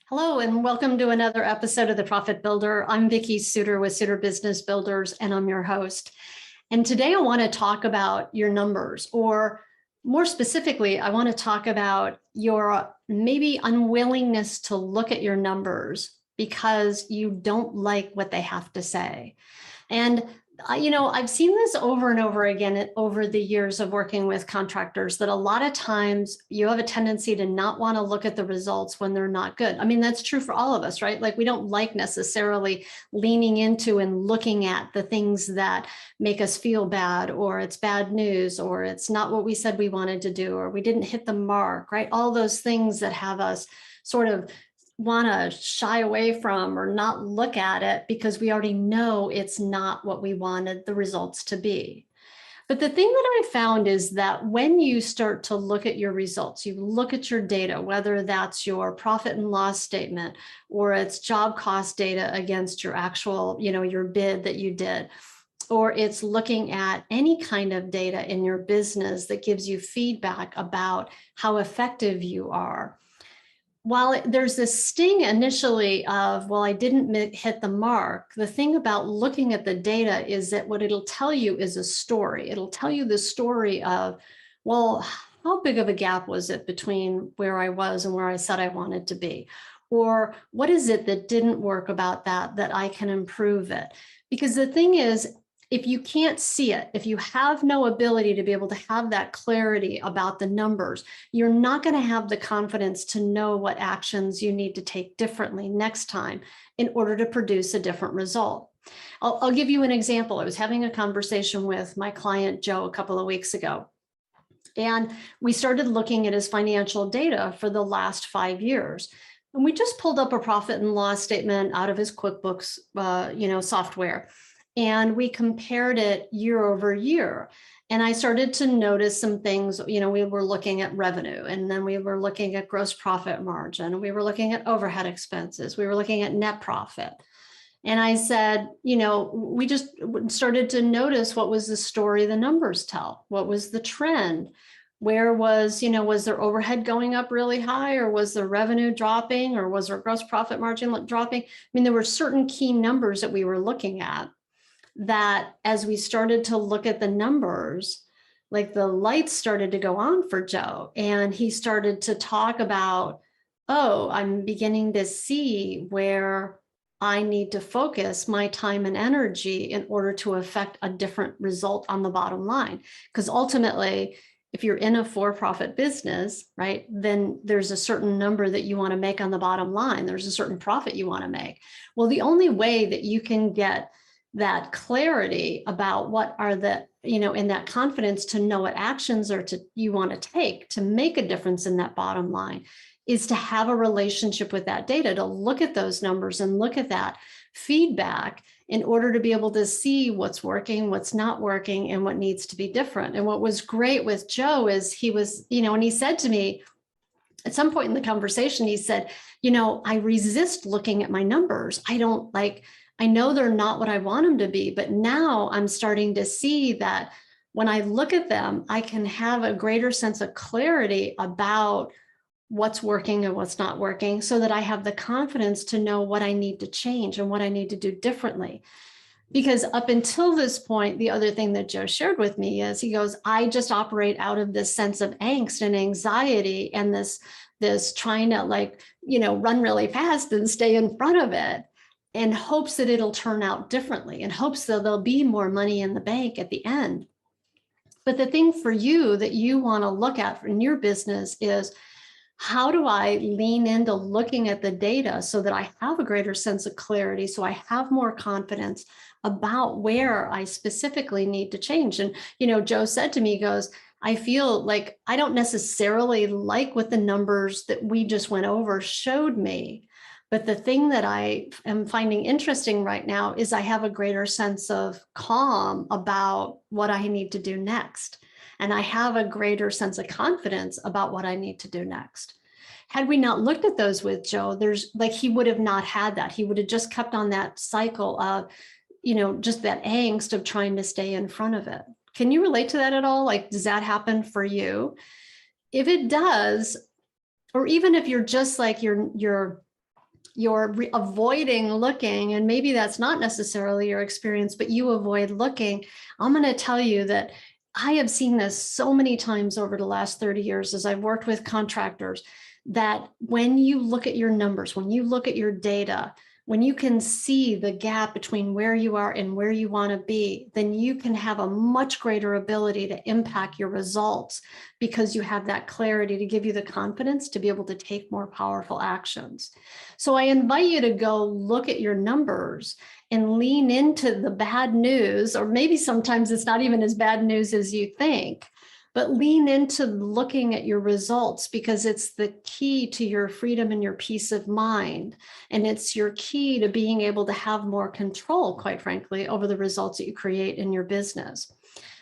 Hello, and welcome to another episode of The Profit Builder. I'm Vicki Suter with Suter Business Builders, and I'm your host. And today I want to talk about your numbers, or more specifically, I want to talk about your maybe unwillingness to look at your numbers because you don't like what they have to say. And I've seen this over and over again over the years of working with contractors, that a lot of times you have a tendency to not want to look at the results when they're not good. I mean, that's true for all of us, right? Like, we don't like necessarily leaning into and looking at the things that make us feel bad, or it's bad news, or it's not what we said we wanted to do, or we didn't hit the mark, right? All those things that have us sort of want to shy away from or not look at it because we already know it's not what we wanted the results to be. But the thing that I found is that when you start to look at your results, you look at your data, whether that's your profit and loss statement or it's job cost data against your actual, your bid that you did, or it's looking at any kind of data in your business that gives you feedback about how effective you are. While there's this sting initially of, well, I didn't hit the mark, the thing about looking at the data is that what it'll tell you is a story. It'll tell you the story of, well, how big of a gap was it between where I was and where I said I wanted to be? Or what is it that didn't work about that I can improve it? Because the thing is, if you can't see it, if you have no ability to be able to have that clarity about the numbers, you're not going to have the confidence to know what actions you need to take differently next time in order to produce a different result. I'll give you an example. I was having a conversation with my client, Joe, a couple of weeks ago, and we started looking at his financial data for the last 5 years. And we just pulled up a profit and loss statement out of his QuickBooks, software. And we compared it year over year. And I started to notice some things. We were looking at revenue, and then we were looking at gross profit margin. We were looking at overhead expenses. We were looking at net profit. And I said, we just started to notice, what was the story the numbers tell? What was the trend? Where was there overhead going up really high, or was the revenue dropping, or was there gross profit margin dropping? I mean, there were certain key numbers that we were looking at that, as we started to look at the numbers, like the lights started to go on for Joe, and he started to talk about, oh, I'm beginning to see where I need to focus my time and energy in order to affect a different result on the bottom line. Because ultimately, if you're in a for-profit business, right, then there's a certain number that you want to make on the bottom line. There's a certain profit you want to make. Well, the only way that you can get that clarity about what are the, in that confidence to know what actions you want to take to make a difference in that bottom line, is to have a relationship with that data, to look at those numbers and look at that feedback in order to be able to see what's working, what's not working, and what needs to be different. And what was great with Joe is he was, and he said to me at some point in the conversation, he said, I resist looking at my numbers. I know they're not what I want them to be, but now I'm starting to see that when I look at them, I can have a greater sense of clarity about what's working and what's not working, so that I have the confidence to know what I need to change and what I need to do differently. Because up until this point, the other thing that Joe shared with me is, he goes, I just operate out of this sense of angst and anxiety, and this trying to run really fast and stay in front of it, in hopes that it'll turn out differently, in hopes that there'll be more money in the bank at the end. But the thing for you that you want to look at in your business is, how do I lean into looking at the data so that I have a greater sense of clarity, so I have more confidence about where I specifically need to change? And, Joe said to me, he goes, I feel like I don't necessarily like what the numbers that we just went over showed me. But the thing that I am finding interesting right now is I have a greater sense of calm about what I need to do next. And I have a greater sense of confidence about what I need to do next. Had we not looked at those with Joe, he would have not had that. He would have just kept on that cycle of, just that angst of trying to stay in front of it. Can you relate to that at all? Does that happen for you? If it does, or even if you're just you're you're avoiding looking, and maybe that's not necessarily your experience, but you avoid looking, I'm going to tell you that I have seen this so many times over the last 30 years as I've worked with contractors, that when you look at your numbers, when you look at your data, when you can see the gap between where you are and where you want to be, then you can have a much greater ability to impact your results, because you have that clarity to give you the confidence to be able to take more powerful actions. So I invite you to go look at your numbers and lean into the bad news, or maybe sometimes it's not even as bad news as you think, but lean into looking at your results, because it's the key to your freedom and your peace of mind. And it's your key to being able to have more control, quite frankly, over the results that you create in your business.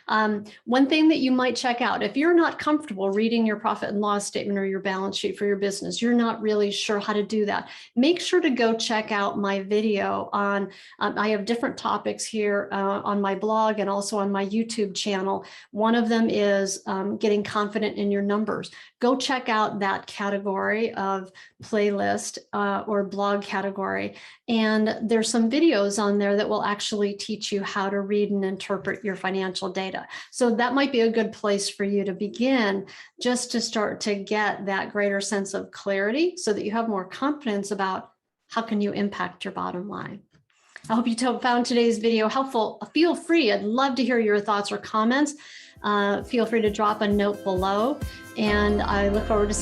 One thing that you might check out, if you're not comfortable reading your profit and loss statement or your balance sheet for your business, you're not really sure how to do that, make sure to go check out my video on, I have different topics here on my blog and also on my YouTube channel. One of them is getting confident in your numbers. Go check out that category of playlist or blog category. And there's some videos on there that will actually teach you how to read and interpret your financial data. So that might be a good place for you to begin, just to start to get that greater sense of clarity, so that you have more confidence about how can you impact your bottom line. I hope you found today's video helpful. Feel free, I'd love to hear your thoughts or comments. Feel free to drop a note below, and I look forward to